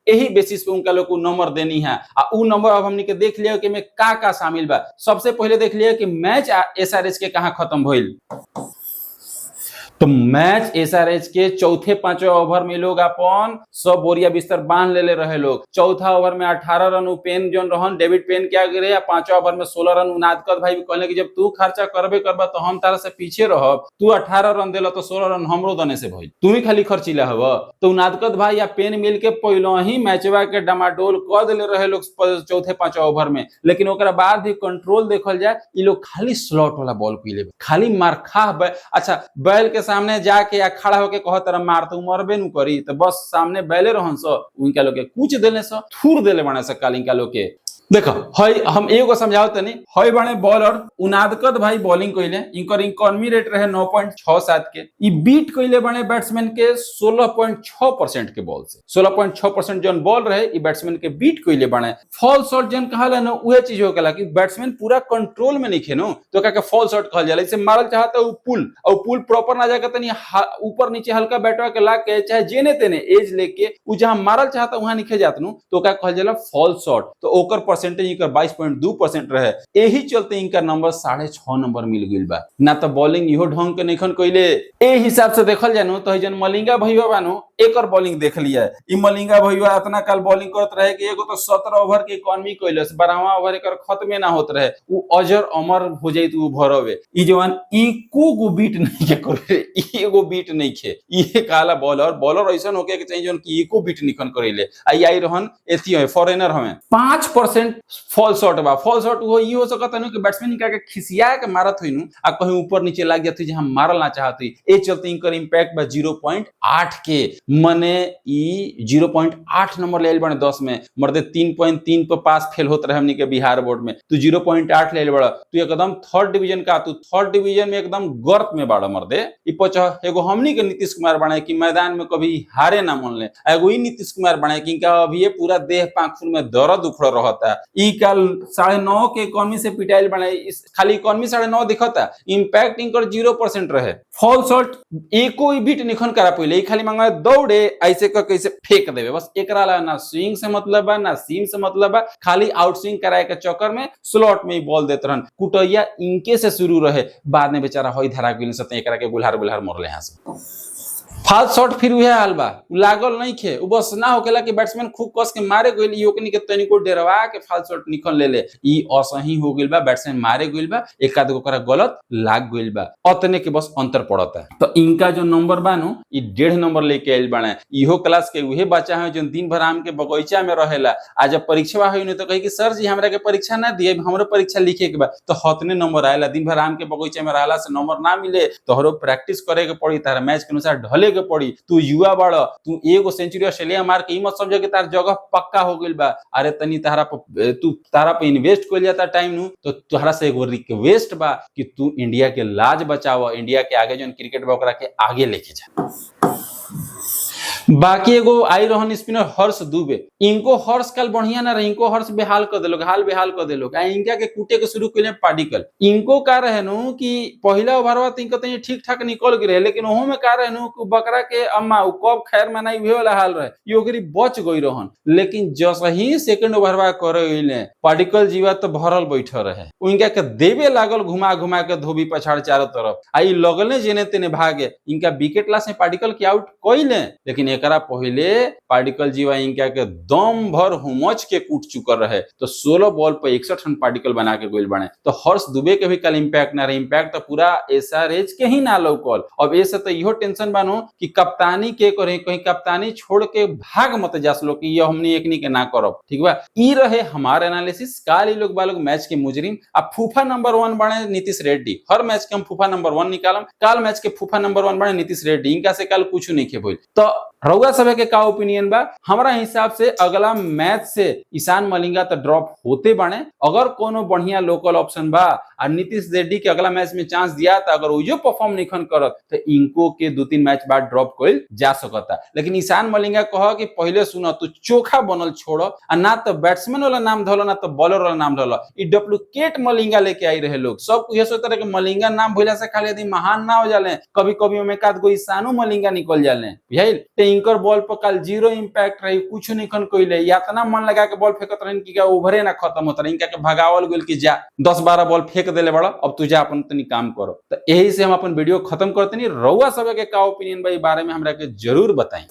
यही बेसिस पे उनका लोग को नंबर देनी है। उ नंबर अब हमनी के देख लिया कि में का शामिल बा। सबसे पहले देख लिया कि मैच एसआरएच के कहां खत्म भइल। तो मैच एसआरएच के चौथे पांचवें ओवर में लोग अपन सब बोरिया बिस्तर बांध ले रहे लोग। चौथा ओवर में 18 रन पेन जोन रहन डेविड पेन क्या करे, या पांचवा ओवर में 16 रन उनादकत भाई भी कहले कि जब तू खर्चा करबे करबा तो हम तारा से पीछे रहब, तू 18 रन देला तो 16 रन हमरो दने से भइल, तू ही खाली खर्चीला हव। तो उनादकत भाई या पेन मिल के पहले ही मैचवा के डमाडोल कर देले रहे लोग चौथे पांचवा ओवर में। लेकिन ओकरा बाद भी कंट्रोल देखल जाए, ये लोग खाली स्लॉट वाला बॉल पीले, खाली मारखा। अच्छा बैल के सामने जाके या खड़ा होके कह तरह मार तो मरबे नु करी, तो बस सामने बैले रहन सो उनका लोग के कुछ देले सो थूर देले बने से काल इनका लोग के। देखो हई हम एगो समझाओ तनी, हई बने बॉलर उनादकत भाई बॉलिंग कइले, इनकर इकोनॉमी रेट रहे 9.67 के, ई बीट कइले बने बैट्समैन के 16.6% के बॉल से। 16.6% जन बॉल रहे ई बैट्समैन के बीट कइले बने। फॉल शॉट जन कहला न उहे चीज हो गेला कि बैट्समैन पूरा कंट्रोल में नहीं खेनो तो का के फॉल शॉट कहल जाला। इसे मारल चाहता उ पुल और पुल प्रॉपर ना जाके तनी ऊपर नीचे हल्का बैटवा के ला के चाहे जेने तेने एज लेके उ जहां मारल चाहता वहां निखे जात नु तो का कहल जाला फॉल शॉट। तो ओकर परसेंटेज इनकर 22.2% रहे, यही चलते इनका नंबर 6.5 नंबर मिल गइल बा। ना तो बॉलिंग इहो ढंग के नइखन कइले। ए हिसाब से देखल जानो तो जन मलिंगा भईवा बानो एकर बॉलिंग देख लिया। ई मलिंगा भईवा इतना काल बॉलिंग करत रहे कि एगो तो 17 ओवर के इकोनॉमी कइलस, 12वां ओवर एकर खत्मे ना होत रहे, उ अजर अमर हो जाइत उ भरवे। ई जवान एको गो बीट नहीं के करे, एगो बीट नहीं खे। ई काला बॉलर ऐसन होके के चाहिए जन की एको बीट निखन करेले। आई रहन एथी है फॉरेनर हमें 5% फॉल शॉट बा। फॉल शॉट वो ई हो सकत है कि बैट्समैन का के खिसिया के मारत होइनु आ कहीं ऊपर नीचे लाग जात जहां मारल ना चाहत हुई, ए चलते इनकर इंपैक्ट बा 0.8 के। माने ई 0.8 नंबर लेल बने 10 में, मर्दे 3.3 पे पास फेल होत रहे हमनी के बिहार बोर्ड में, तू 0.8 लेल बड़ा, तू एकदम थर्ड डिवीजन का, तू थर्ड डिवीजन में एकदम गर्त में बाड़ा मर्दे। ई पचा एगो हमनी के नीतीश कुमार बने कि मैदान में कभी हारे ना मान ले, एगो ई नीतीश कुमार बने कि इनका अभी ये पूरा देह पांखुर में दर्द उखड़ रहता। ई कल 9.5 के इकोनॉमी से पिटाइल बने, खाली इकोनॉमी 9.5 दिखता, इंपैक्ट इनकर 0% रहे। फॉल शॉट एको ही बीट निखन करा पहिले, खाली मांगा दौड़े ऐसे क कैसे फेंक देवे बस। एकरा ला ना स्विंग से मतलब बा ना सीम से मतलब बा, खाली आउट स्विंग कराए के चक्कर में स्लॉट में ही बॉल देत रहन। कुटैया इनके से शुरू रहे, बाद में बेचारा होई धरा गेल सते एकरा के गुलहार मरले हां से। फास्ट शॉट फिर उहे हाल बा, लागल नहीं खे, उ बस ना होकेला कि बैट्समैन खूब कस के मारे गइल, ई ओकनी के तनिको डेरवा के फास्ट शॉट निकल लेले, ई असही हो गइल बा, बैट्समैन मारे गइल बा, एक आध गो करा गलत लाग गइल बा, अतने के बस अंतर पड़ता है। तो इनका जो नंबर बा नु ई 1.5 नंबर लेके आइल बाने। इहो क्लास के उहे बच्चा है जो दिन भर आम के बगीचा में रहेला, आज जब परीक्षा होई न तो कहे कि सर जी हमरा के परीक्षा ना दिए, हमरो परीक्षा लिखे के बा, तो हतने नंबर आएला। दिन भर आम के बगीचा में रहला से नंबर ना मिले, तोहरो प्रैक्टिस करे के पड़ी, तारा मैच के अनुसार ढले के पड़ी। तू युवा बड़ा, तू एगो सेंचुरी ऑस्ट्रेलिया मार के ई मत समझ के तार जगह पक्का हो गइल बा। अरे तनी तारा पे इन्वेस्ट कइल जाता टाइम नु, तो तोहरा से एगो रिक्वेस्ट बा कि तू इंडिया के लाज बचावा, इंडिया के आगे जो क्रिकेट बा ओकरा के आगे लेके जा। बाकी एगो आई रहन स्पिनर हर्ष दुबे, इनको हर्ष कल बढ़िया ना रहे, इनको हर्ष बेहाल कर देलो, हाल बेहाल कर देलो। इनका के कूटे के शुरू कइले पार्टिकल। इनको का रहे नु कि पहला ओवरवा त इनको तनी ठीक ठाक निकल गए, लेकिन ओहो में का रहे नु कि बकरा के अम्मा उ कब खैर मनाई हुए वाला हाल रहे, ई ओकरी बच गई रहन। लेकिन जस ही सेकंड ओवरवा करइले पार्टिकल जीवा तो भरल बैठे रहे, उनका के देवे लागल घुमा घुमा के धोबी पछाड़ चारों तरफ, आई लगले जेने तेने भागे। इनका विकेट लास्ट में पार्टिकल के आउट कइले, लेकिन एकरा पहले पार्टिकल जीवा इनका के दम भर हुमच के कूट चुकर रहे। तो 16 बॉल पे 61 रन पार्टिकल बना के गोल बने। तो हर्ष दुबे के भी कल इंपैक्ट ना रहे, इंपैक्ट तो पूरा एसआरएच के ही ना लौकल। अब ऐसे तो इहो टेंशन बानो कि कप्तानी के करे, कहीं कप्तानी छोड़ के भाग मत जास लो कि ये हमनी एकनी के ना करब, ठीक बा। ई रहे हमारे एनालिसिस। काल ई लोग बालोग मैच के मुजरिम। अब फूफा नंबर 1 बने नीतीश रेड्डी, हर मैच के हम फूफा नंबर 1 निकालम, काल मैच के फूफा नंबर 1 बने नीतीश रेड्डी। इनका से काल कुछ नहीं खे भइल। तो रउआ सब के का ओपिनियन बा? हमरा हिसाब से अगला मैच से ईशान मलिंगा तो ड्रॉप होते बने। अगर कोनो बढ़िया लोकल ऑप्शन बा और नीतीश रेड्डी के अगला मैच में चांस दिया तो अगर वो परफॉर्म नहीं करत तो इनको के 2-3 मैच बाद ड्रॉप कइल जा सकता। लेकिन ईशान मलिंगा कह कि पहले सुनो तू चोखा बनल छोड़, ना तो बैट्समैन वाला नाम धलो ना तो बॉलर वाला नाम धलो। ई डुप्लीकेट मलिंगा लेके आई रहे लोग। सब ये सोचते रहे कि मलिंगा नाम भइला से खाली आदमी महान ना हो जाले, कभी कभी में एकाध गो ईशानो मलिंगा निकल जाले। बुझाइल? इनकर बॉल पर कल 0 इम्पैक्ट रही, कुछ नहीं खन कोइले, इतना मन लगा के बॉल फेंकत रहन कि ओवरे ना खत्म होता रही, इनका के भगावल गेल कि जा 10-12 बॉल फेंक देले बड़ा, अब तू जा अपन तनी काम करो। तो यही से हम अपन वीडियो खत्म करते नहीं। रउआ सब के का ओपिनियन बा ई बारे में हमरा के जरूर बताई।